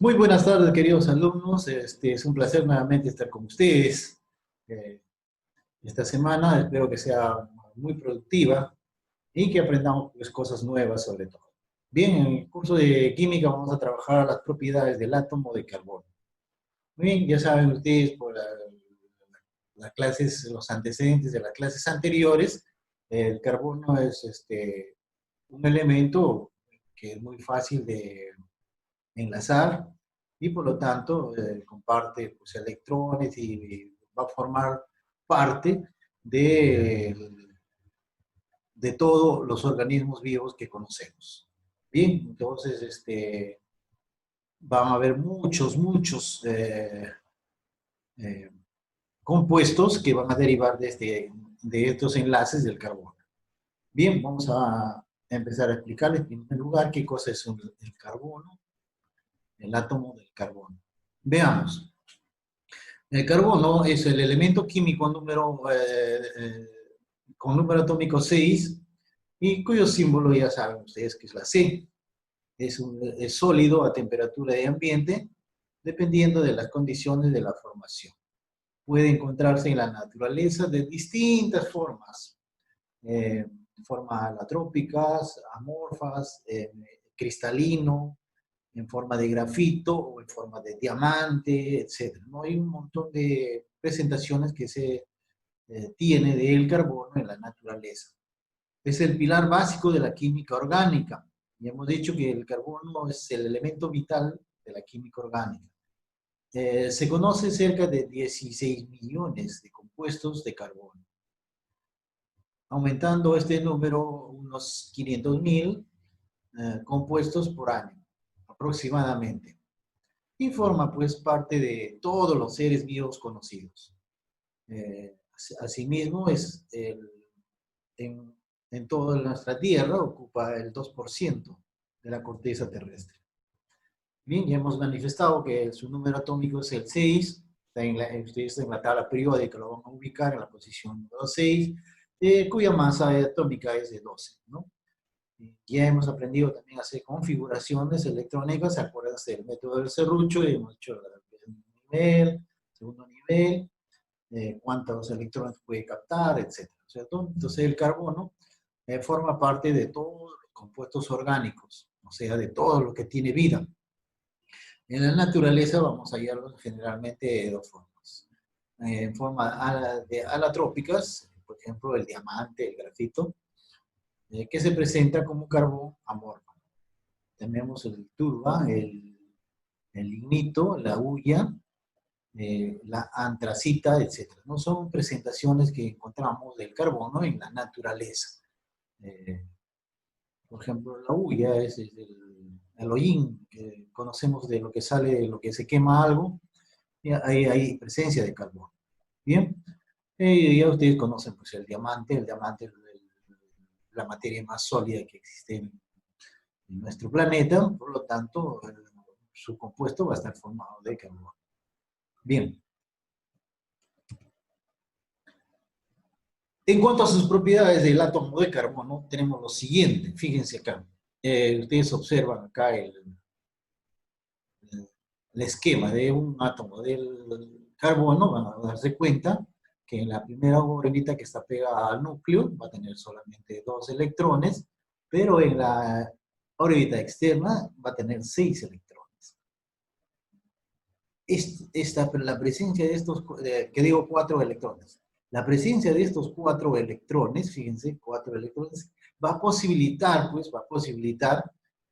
Muy buenas tardes, queridos alumnos. Es un placer nuevamente estar con ustedes eh, esta semana. Espero que sea muy productiva y que aprendamos pues, cosas nuevas sobre todo. Bien, en el curso de química vamos a trabajar las propiedades del átomo de carbono. Muy bien, ya saben ustedes por las clases, los antecedentes de las clases anteriores, el carbono es un elemento que es muy fácil de enlazar y por lo tanto comparte pues, electrones y va a formar parte de todos los organismos vivos que conocemos. Bien, entonces van a haber muchos eh, compuestos que van a derivar de estos enlaces del carbono. Bien, vamos a empezar a explicarles en primer lugar qué cosa es el carbono, el átomo del carbono. Veamos. El carbono es el elemento químico con número atómico 6 y cuyo símbolo ya saben ustedes que es la C. Es sólido a temperatura de ambiente dependiendo de las condiciones de la formación. Puede encontrarse en la naturaleza de distintas formas, formas alotrópicas, amorfas, cristalino, en forma de grafito o en forma de diamante, etc. ¿No? Hay un montón de presentaciones que se tiene del carbono en la naturaleza. Es el pilar básico de la química orgánica. Y hemos dicho que el carbono es el elemento vital de la química orgánica. Se conoce cerca de 16 millones de compuestos de carbono, aumentando este número unos 500.000 compuestos por año, aproximadamente. Y forma pues parte de todos los seres vivos conocidos. Asimismo, en, en toda nuestra Tierra ocupa el 2% de la corteza terrestre. Bien, ya hemos manifestado que su número atómico es el 6, ustedes en la tabla periódica lo van a ubicar en la posición número 6, cuya masa atómica es de 12, ¿no? Ya hemos aprendido también a hacer configuraciones electrónicas, ¿se acuerdan del método del serrucho? Y hemos hecho el primer nivel, segundo nivel, cuántos electrones puede captar, etc. ¿Cierto? Entonces el carbono forma parte de todos los compuestos orgánicos, o sea, de todo lo que tiene vida. En la naturaleza vamos a hallarlos generalmente de dos formas. En forma de alotrópicas, por ejemplo, el diamante, el grafito, que se presenta como carbón amorfo. Tenemos el turba, el lignito, la hulla, la antracita, etc. No son presentaciones que encontramos del carbono en la naturaleza. Eh, por ejemplo, la hulla es el hollín, que conocemos de lo que sale, de lo que se quema algo, y hay presencia de carbono. Bien, ya ustedes conocen pues, el diamante es la materia más sólida que existe en nuestro planeta, por lo tanto, su compuesto va a estar formado de carbono. Bien. En cuanto a sus propiedades del átomo de carbono, tenemos lo siguiente. Fíjense acá. Ustedes observan acá el esquema de un átomo del carbono. Van a darse cuenta que en la primera orbita que está pegada al núcleo va a tener solamente 2 electrones, pero en la órbita externa va a tener 6 electrones. La presencia de estos, que digo 4 electrones, la presencia de estos 4 electrones, fíjense, 4 electrones, va a posibilitar, pues,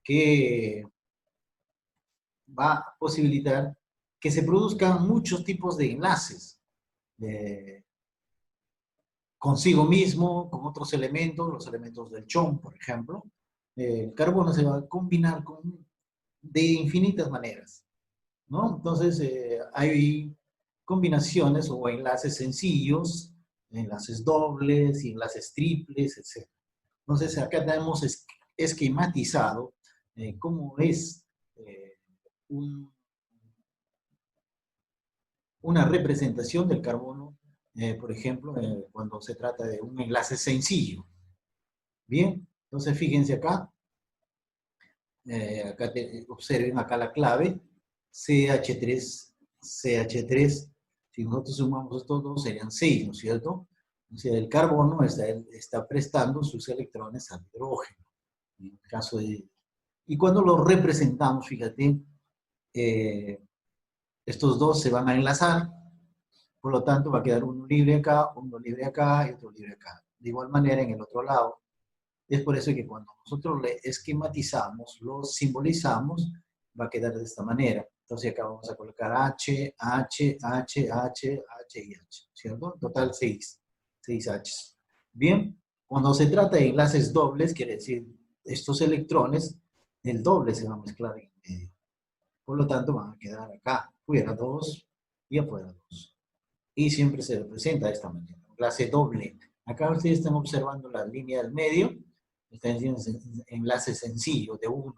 que, va a posibilitar que se produzcan muchos tipos de enlaces consigo mismo, con otros elementos, los elementos del chon, por ejemplo. El carbono se va a combinar de infinitas maneras, ¿no? Entonces, hay combinaciones o enlaces sencillos, enlaces dobles, enlaces triples, etc. Entonces, acá tenemos esquematizado cómo es eh, un, una representación del carbono, por ejemplo, cuando se trata de un enlace sencillo. Bien, entonces fíjense acá, observen acá la clave. CH3, CH3. Si nosotros sumamos estos dos, serían 6, ¿no es cierto? O sea, el carbono está prestando sus electrones al hidrógeno. En el caso de... Y cuando lo representamos, fíjate, estos dos se van a enlazar, por lo tanto va a quedar uno libre acá y otro libre acá. De igual manera en el otro lado. Es por eso que cuando nosotros le esquematizamos, lo simbolizamos, va a quedar de esta manera. Entonces acá vamos a colocar H, H, H, H, H y H, ¿cierto? En total 6 H. Bien, cuando se trata de enlaces dobles, quiere decir estos electrones, el doble se va a mezclar en medio. Por lo tanto, van a quedar acá, fuera 2 y afuera 2. Y siempre se representa de esta manera, enlace doble. Acá ustedes están observando la línea del medio, están diciendo enlace sencillo de 1.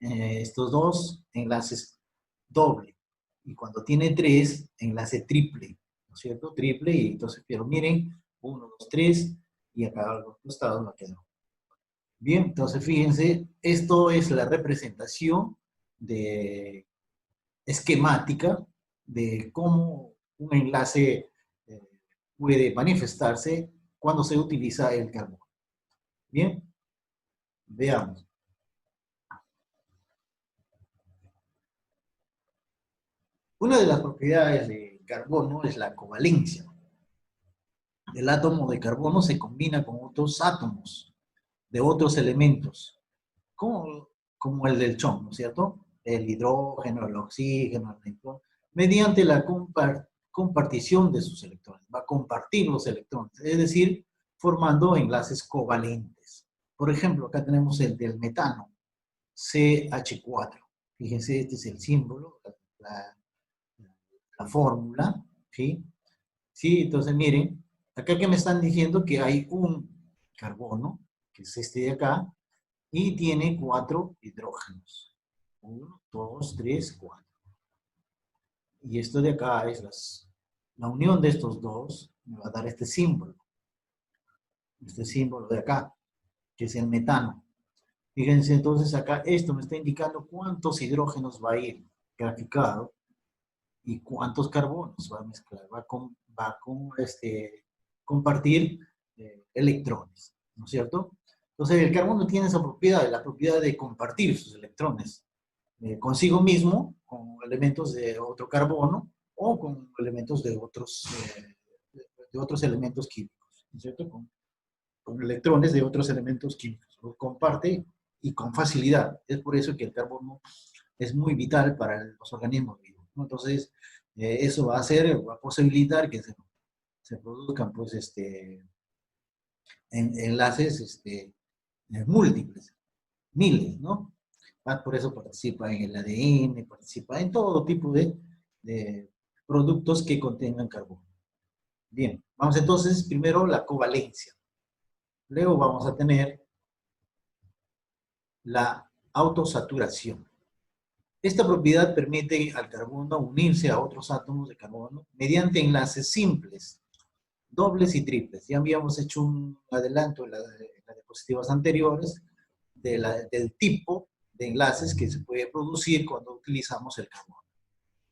Estos dos, enlaces doble. Y cuando tiene 3, enlace triple, ¿no es cierto? Triple, y entonces, pero miren, 1, 2, 3, y acá a los costados no quedó. Bien, entonces fíjense, esto es la representación de esquemática de cómo un enlace puede manifestarse cuando se utiliza el carbono. Bien, veamos. Una de las propiedades del carbono es la covalencia. El átomo de carbono se combina con otros átomos de otros elementos, como el del chon, ¿no es cierto? El hidrógeno, el oxígeno, el nitrógeno, mediante la compartición de sus electrones. Va a compartir los electrones, es decir, formando enlaces covalentes. Por ejemplo, acá tenemos el del metano, CH4. Fíjense, este es el símbolo, la fórmula, ¿sí? Sí, entonces miren, acá que me están diciendo que hay un carbono, que es este de acá, y tiene 4 hidrógenos. 1, 2, 3, 4. Y esto de acá es la unión de estos dos, me va a dar este símbolo de acá, que es el metano. Fíjense entonces acá, esto me está indicando cuántos hidrógenos va a ir graficado y cuántos carbonos va a mezclar, va a compartir electrones, ¿no es cierto? Entonces el carbono tiene esa propiedad, la propiedad de compartir sus electrones consigo mismo, con elementos de otro carbono o con elementos de otros elementos químicos, ¿no es cierto? Con electrones de otros elementos químicos. Los comparte y con facilidad. Es por eso que el carbono es muy vital para los organismos vivos, ¿no? Entonces, eso va a posibilitar que se produzcan pues, enlaces múltiples, miles, ¿no? Por eso participa en el ADN, participa en todo tipo de productos que contengan carbono. Bien, vamos entonces primero la covalencia. Luego vamos a tener la autosaturación. Esta propiedad permite al carbono unirse a otros átomos de carbono mediante enlaces simples, dobles y triples. Ya habíamos hecho un adelanto en las diapositivas anteriores del tipo de enlaces que se puede producir cuando utilizamos el carbono.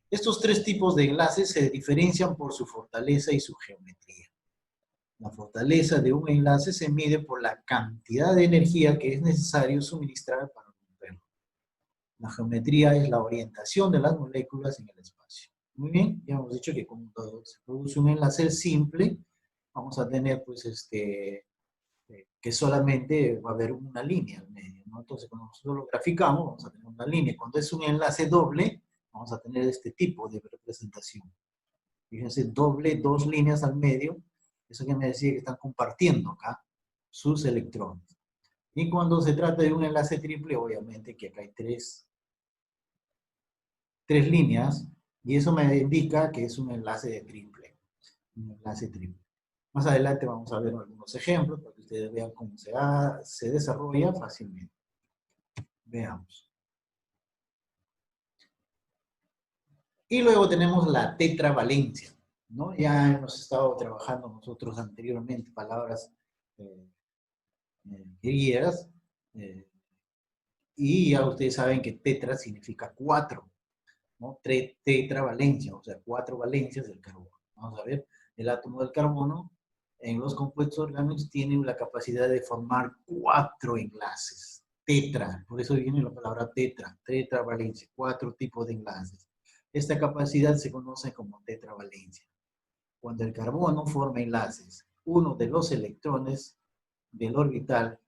Estos tres tipos de enlaces se diferencian por su fortaleza y su geometría. La fortaleza de un enlace se mide por la cantidad de energía que es necesario suministrar para romperlo. La geometría es la orientación de las moléculas en el espacio. Muy bien, ya hemos dicho que cuando se produce un enlace simple, vamos a tener pues que solamente va a haber una línea al medio, ¿no? Entonces cuando nosotros lo graficamos, vamos a tener una línea. Cuando es un enlace doble, vamos a tener este tipo de representación. Fíjense, doble, dos líneas al medio, eso que me decía que están compartiendo acá sus electrones. Y cuando se trata de un enlace triple, obviamente que acá hay tres líneas, y eso me indica que es un enlace de triple. Un enlace triple. Más adelante vamos a ver algunos ejemplos para que ustedes vean cómo se desarrolla fácilmente. Veamos. Y luego tenemos la tetravalencia, ¿no? Ya hemos estado trabajando nosotros anteriormente palabras griegas, y ya ustedes saben que tetra significa 4. ¿no? Tetravalencia, o sea, 4 valencias del carbono. Vamos a ver, el átomo del carbono en los compuestos orgánicos tiene la capacidad de formar 4 enlaces. Tetra, por eso viene la palabra tetra, tetravalencia, 4 tipos de enlaces. Esta capacidad se conoce como tetravalencia. Cuando el carbono forma enlaces, uno de los electrones del orbital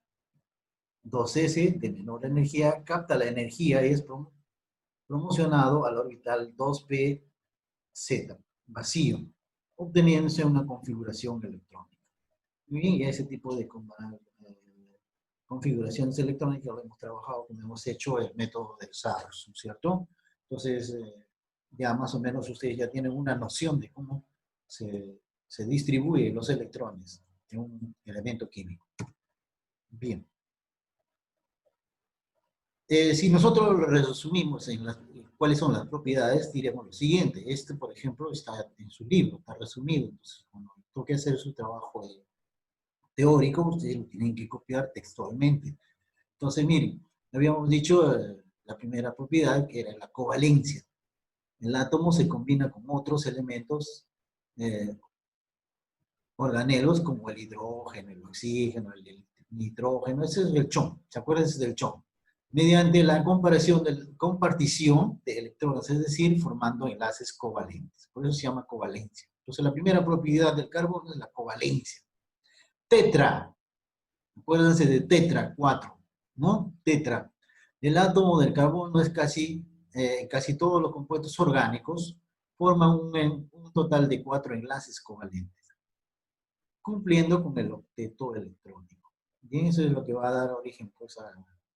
2s de menor energía capta la energía y es promocionado al orbital 2p Z, vacío, obteniéndose una configuración electrónica. Y ese tipo de configuraciones electrónicas lo hemos trabajado como hemos hecho el método del SARS, ¿no es cierto? Entonces, ya más o menos ustedes ya tienen una noción de cómo se distribuyen los electrones en un elemento químico. Bien. Si nosotros lo resumimos en cuáles son las propiedades, diremos lo siguiente. Este, por ejemplo, está en su libro, está resumido. Entonces, cuando toque hacer su trabajo teórico, ustedes lo tienen que copiar textualmente. Entonces, miren, habíamos dicho la primera propiedad, que era la covalencia. El átomo se combina con otros elementos organelos como el hidrógeno, el oxígeno, el nitrógeno. Ese es el CHON. ¿Se acuerdan del CHON? Mediante la compartición de electrones, es decir, formando enlaces covalentes. Por eso se llama covalencia. Entonces, la primera propiedad del carbono es la covalencia. Tetra. Acuérdense de tetra, 4, ¿no? Tetra. El átomo del carbono es casi todos los compuestos orgánicos forman un total de 4 enlaces covalentes, cumpliendo con el octeto electrónico. Y eso es lo que va a dar origen pues, a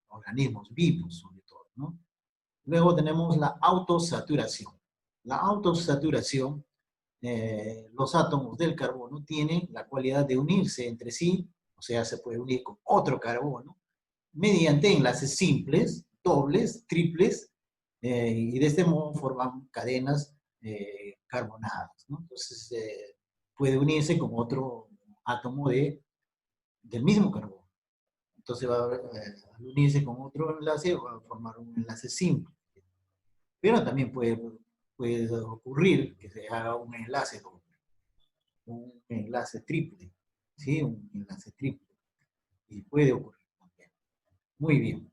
organismos vivos, sobre todo, ¿no? Luego tenemos la autosaturación. La autosaturación, los átomos del carbono tienen la cualidad de unirse entre sí, o sea, se puede unir con otro carbono, mediante enlaces simples, dobles, triples, y de este modo forman cadenas carbonadas, ¿no? Entonces, puede unirse con otro átomo del mismo carbono. Entonces, al unirse con otro enlace, va a formar un enlace simple. Pero también puede ocurrir que se haga un enlace doble, un enlace triple, ¿sí? Un enlace triple. Y puede ocurrir también. Muy bien.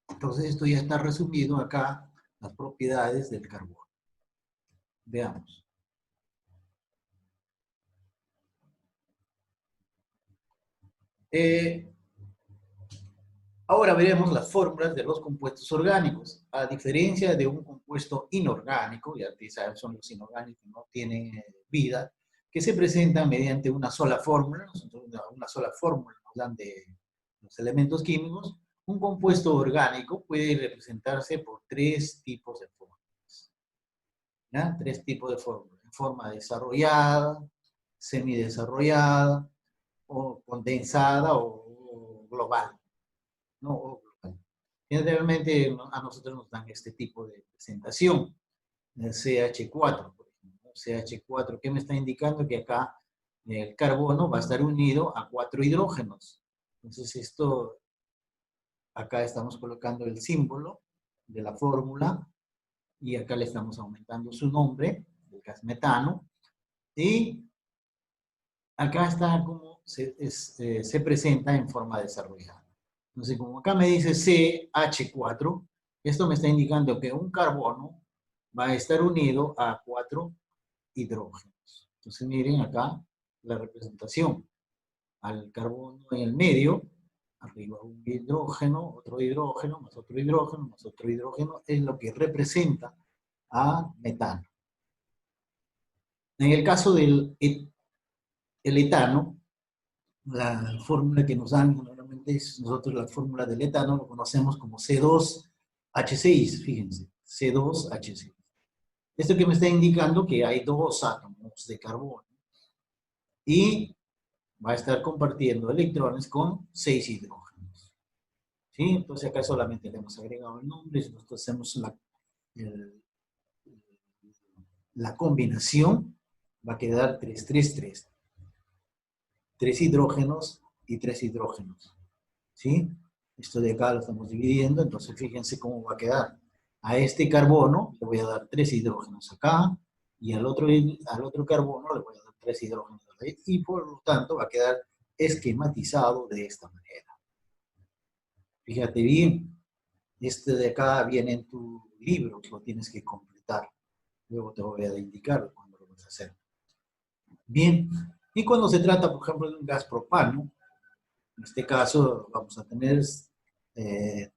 Entonces, esto ya está resumido acá, las propiedades del carbono. Veamos. Ahora veremos las fórmulas de los compuestos orgánicos. A diferencia de un compuesto inorgánico, ya saben, son los inorgánicos que no tienen vida, que se presentan mediante una sola fórmula, una sola fórmula nos dan de los elementos químicos. Un compuesto orgánico puede representarse por 3 tipos de fórmulas. ¿Ya? 3 tipos de fórmulas. En forma desarrollada, semidesarrollada, o condensada o global. ¿No? Generalmente a nosotros nos dan este tipo de presentación, el CH4, por ejemplo. CH4, ¿qué me está indicando? Que acá el carbono va a estar unido a 4 hidrógenos. Entonces esto, acá estamos colocando el símbolo de la fórmula y acá le estamos aumentando su nombre, el gas metano, y acá está como se presenta en forma desarrollada. Entonces, como acá me dice CH4, esto me está indicando que un carbono va a estar unido a 4 hidrógenos. Entonces, miren acá la representación. Al carbono en el medio, arriba un hidrógeno, otro hidrógeno, más otro hidrógeno, más otro hidrógeno, es lo que representa a metano. En el caso del etano, la fórmula que nos dan normalmente es, nosotros la fórmula del etano lo conocemos como C2H6, fíjense, C2H6. Esto que me está indicando que hay 2 átomos de carbono y va a estar compartiendo electrones con 6 hidrógenos. ¿Sí? Entonces acá solamente le hemos agregado el nombre, y nosotros hacemos la combinación, va a quedar 3-3-3. 3 hidrógenos y 3 hidrógenos. ¿Sí? Esto de acá lo estamos dividiendo, entonces fíjense cómo va a quedar. A este carbono le voy a dar 3 hidrógenos acá, y al otro carbono le voy a dar 3 hidrógenos ahí, y por lo tanto va a quedar esquematizado de esta manera. Fíjate bien, este de acá viene en tu libro, lo tienes que completar. Luego te voy a indicar cuándo lo vas a hacer. Bien, y cuando se trata, por ejemplo, de un gas propano, en este caso vamos a tener 3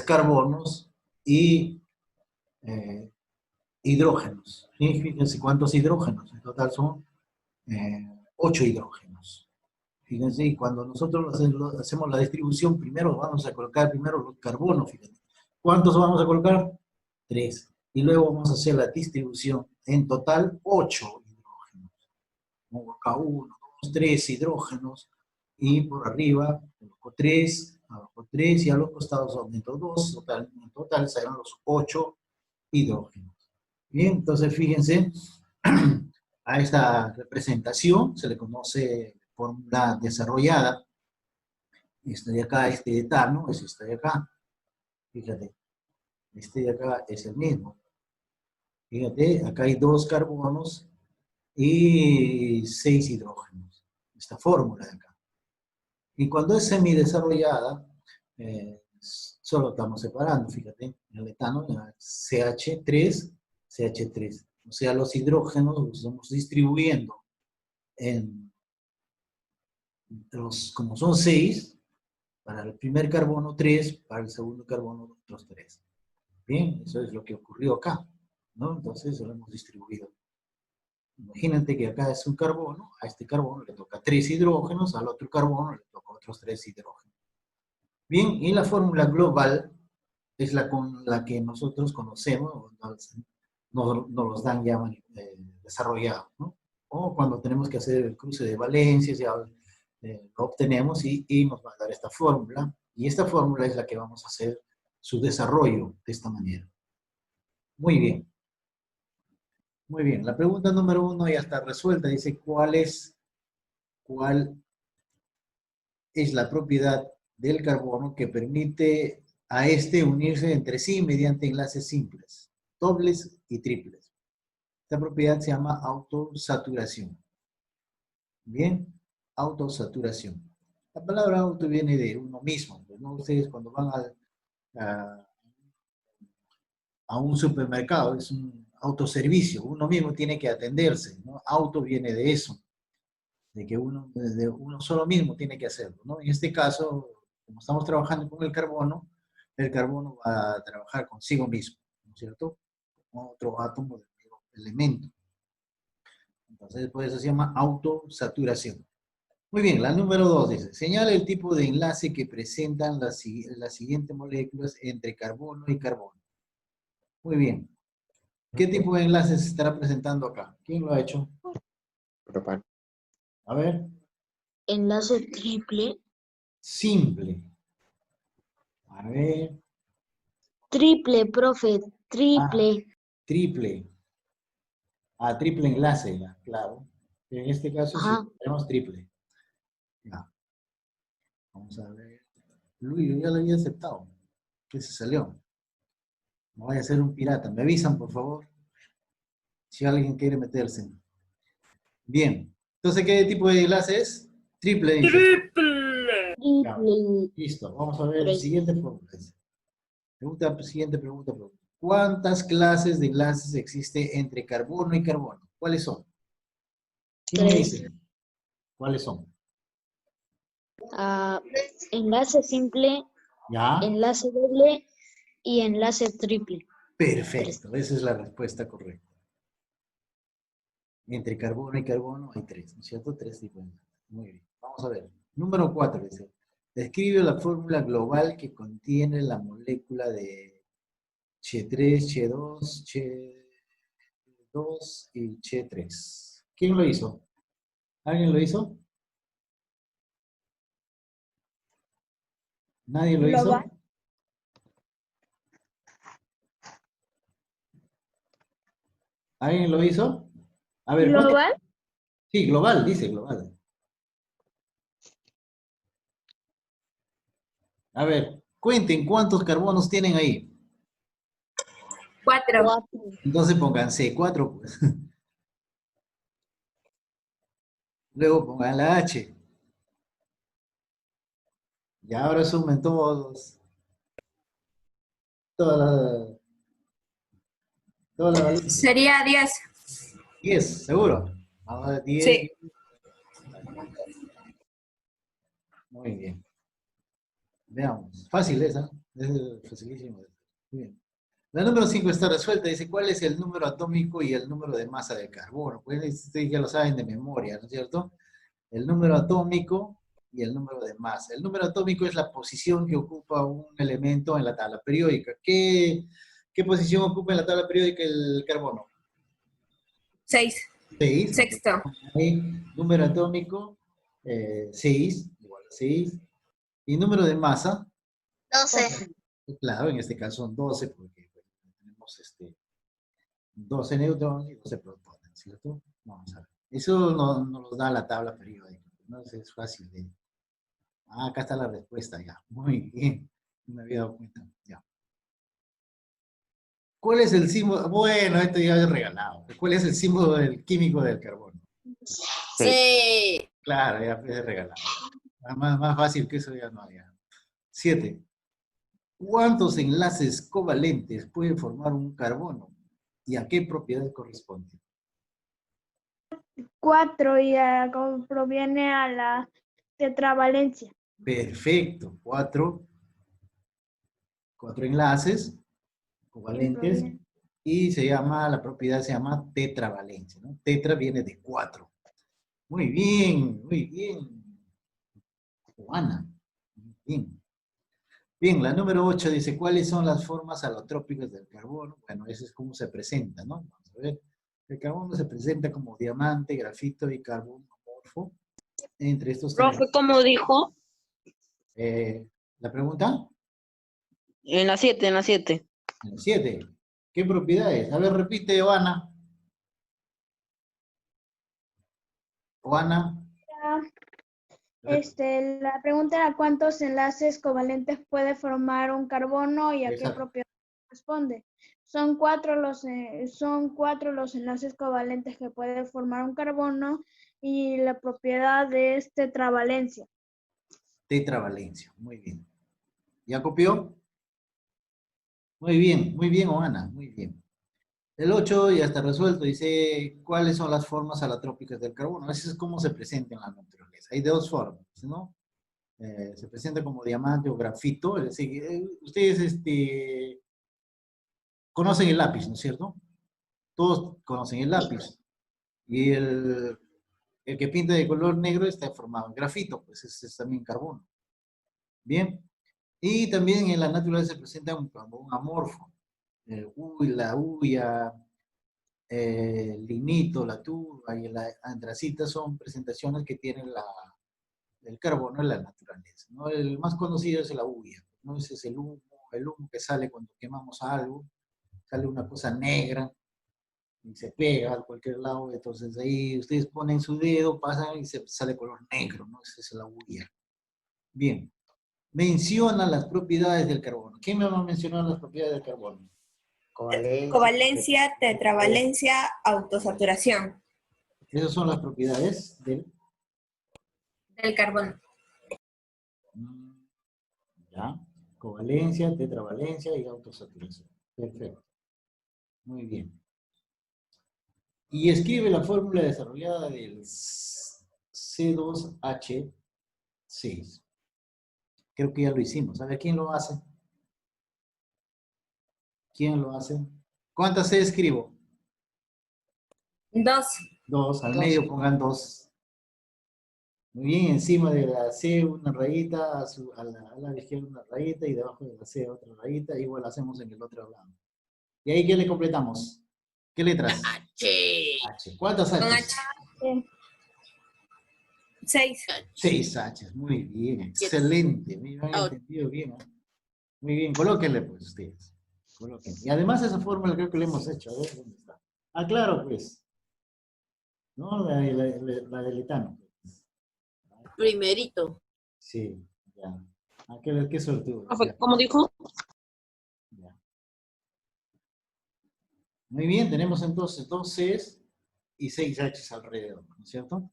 carbonos y hidrógenos. ¿Sí? Fíjense cuántos hidrógenos. En total son 8 hidrógenos. Fíjense, y cuando nosotros hacemos la distribución, primero vamos a colocar primero los carbonos. Fíjense. ¿Cuántos vamos a colocar? 3. Y luego vamos a hacer la distribución. En total, 8 hidrógenos. Acá 1, 2, 3 hidrógenos. Y por arriba, coloco 3, abajo 3, y a los costados aumento 2. En total serán los 8 hidrógenos. Bien, entonces fíjense, a esta representación se le conoce fórmula desarrollada. Este de acá, este etano, es este de acá. Fíjate, este de acá es el mismo. Fíjate, acá hay 2 carbonos y 6 hidrógenos. Esta fórmula de acá. Y cuando es semidesarrollada, solo estamos separando, fíjate, el etano, CH3, CH3. O sea, los hidrógenos los estamos distribuyendo como son 6, para el primer carbono 3, para el segundo carbono otros 3. Bien, eso es lo que ocurrió acá, ¿no? Entonces lo hemos distribuido. Imagínate que acá es un carbono, a este carbono le toca 3 hidrógenos, al otro carbono le toca otros 3 hidrógenos. Bien, y la fórmula global es la con la que nosotros conocemos, nos los dan ya desarrollados, ¿no? O cuando tenemos que hacer el cruce de valencias, ya lo obtenemos y nos va a dar esta fórmula, y esta fórmula es la que vamos a hacer su desarrollo de esta manera. Muy bien. Muy bien. La pregunta número 1 ya está resuelta. Dice, ¿cuál es la propiedad del carbono que permite a este unirse entre sí mediante enlaces simples, dobles y triples? Esta propiedad se llama autosaturación. Bien, autosaturación. La palabra auto viene de uno mismo, ¿no? Ustedes cuando van a un supermercado, es un autoservicio, uno mismo tiene que atenderse, ¿no? Auto viene de eso, de que uno solo mismo tiene que hacerlo, ¿no? En este caso, como estamos trabajando con el carbono va a trabajar consigo mismo, ¿no es cierto? Con otro átomo del mismo elemento. Entonces, por eso se llama autosaturación. Muy bien, la número 2 dice, señala el tipo de enlace que presentan las siguientes moléculas entre carbono y carbono. Muy bien. ¿Qué tipo de enlace se estará presentando acá? ¿Quién lo ha hecho? Propano. A ver. Enlace triple. Simple. A ver. Triple, profe, triple. Triple. Triple enlace, ya, claro. En este caso sí, tenemos triple. Ya. Vamos a ver. Luis, yo ya lo había aceptado. ¿Qué se salió? No vaya a ser un pirata. Me avisan, por favor, si alguien quiere meterse. Bien. Entonces, ¿qué tipo de enlace es? Triple. Dice. Triple. Ya. Listo. Vamos a ver. Siguiente pregunta. Siguiente pregunta. ¿Cuántas clases de enlaces existe entre carbono y carbono? ¿Cuáles son? ¿Quién me dice? ¿Cuáles son? Enlace simple, ¿Ya? enlace doble y enlace triple. Perfecto. Esa es la respuesta correcta. Entre carbono y carbono hay 3, ¿no es cierto? 3 tipos de enlaces. Muy bien. Vamos a ver. Número 4 dice. Describe la fórmula global que contiene la molécula de Ch3, Ch2, Ch2 y Ch3. ¿Quién lo hizo? ¿Alguien lo hizo? ¿Nadie lo hizo? ¿Alguien lo hizo? A ver, ¿Global? Sí, global, dice global. A ver, cuenten cuántos carbonos tienen ahí. 4. 4. Entonces pongan C4, pues. Luego pongan la H. Y ahora sumen todos. Toda la, toda la valija. Sería 10. 10, seguro. Vamos a ver, 10. Sí. Muy bien. Veamos. Fácil esa. Es facilísimo. Muy bien. La número 5 está resuelta. Dice, ¿cuál es el número atómico y el número de masa de carbono? Pues ustedes ya lo saben de memoria, ¿no es cierto? El número atómico y el número de masa. El número atómico es la posición que ocupa un elemento en la tabla periódica. ¿Qué posición ocupa en la tabla periódica el carbono? 6. 6. Sexto. Ahí, número atómico, 6, igual a 6. Y número de masa, 12. claro, en este caso son 12, porque tenemos 12 neutrones y 12 protones, ¿cierto? Vamos a ver. Eso no nos da la tabla periódica, ¿no? Es fácil de... Ah, acá está la respuesta ya. Muy bien. No me había dado cuenta. Ya. ¿Cuál es el símbolo? Bueno, esto ya es regalado. ¿Cuál es el símbolo del químico del carbono? Sí. Claro, ya es regalado. Más fácil que eso ya no había. 7. ¿Cuántos enlaces covalentes puede formar un carbono? ¿Y a qué propiedad corresponde? 4 y proviene a la tetravalencia. Perfecto. 4 enlaces covalentes y la propiedad se llama tetravalencia, ¿no? Tetra viene de 4. Muy bien, muy bien. Juana, muy bien. Bien, la número 8 dice, ¿cuáles son las formas alotrópicas del carbono? Bueno, eso es cómo se presenta, ¿no? Vamos a ver. El carbono se presenta como diamante, grafito y carbono amorfo. Entre estos Profe, tenemos... ¿cómo dijo? ¿La pregunta? En la 7, en la 7. En el 7. ¿Qué propiedades? A ver, repite, Joana. Joana. La pregunta era cuántos enlaces covalentes puede formar un carbono y a qué Exacto. propiedad corresponde. Son cuatro los enlaces covalentes que puede formar un carbono y la propiedad es tetravalencia. Tetravalencia. Muy bien. ¿Ya copió? muy bien, Joana, muy bien. El 8 ya está resuelto. Dice, ¿cuáles son las formas alotrópicas del carbono? Eso es cómo se presenta en la naturaleza. Hay dos formas, ¿no? Se presenta como diamante o grafito. Es decir, ustedes conocen el lápiz, ¿no es cierto? Todos conocen el lápiz. Y el que pinta de color negro está formado en grafito, pues es también carbono. Bien. Y también en la naturaleza se presenta un carbón amorfo. La hulla, el lignito, la turba y la antracita son presentaciones que tienen el carbono en la naturaleza, ¿no? El más conocido es la hulla, ¿no? Ese es el humo que sale cuando quemamos algo, sale una cosa negra y se pega a cualquier lado, entonces ahí ustedes ponen su dedo, pasan y se sale color negro, ¿no? Esa es la hulla. Bien. Menciona las propiedades del carbono. ¿Quién me va a mencionar las propiedades del carbono? Covalencia, tetravalencia, autosaturación Esas son las propiedades del carbono. ya, covalencia, tetravalencia y autosaturación. Perfecto. Muy bien. Y escribe la fórmula desarrollada del C2H6. Creo que ya lo hicimos. A ver, ¿quién lo hace? ¿Quién lo hace? ¿Cuántas C escribo? 2. 2. Al medio pongan 2. Muy bien, encima de la C una rayita, a la izquierda una rayita y debajo de la C otra rayita, igual hacemos en el otro lado. ¿Y ahí qué le completamos? ¿Qué letras? H. ¿Cuántas Con H? H. 6. 6 H. Muy bien, excelente. Me han entendido bien. ¿Eh? Muy bien, colóquenle pues ustedes. Colóquenle. Y además esa fórmula creo que la hemos hecho. A ver, ¿dónde está? Ah, claro, pues. ¿No? La del etano. Primerito. Sí, ya. Ah, qué suertudo. Profe, Ya, ¿cómo dijo? ya. Muy bien, tenemos entonces 2 Cs y 6 Hs alrededor, ¿no es cierto?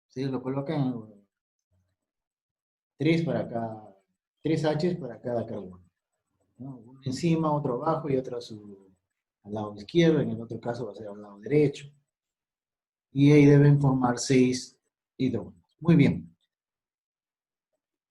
Si lo colocan 3 para cada, 3 Hs para cada carbono, ¿no? Uno encima, otro abajo y otro al lado izquierdo, en el otro caso va a ser al lado derecho. Y ahí deben formar 6 hidrógenos. Muy bien.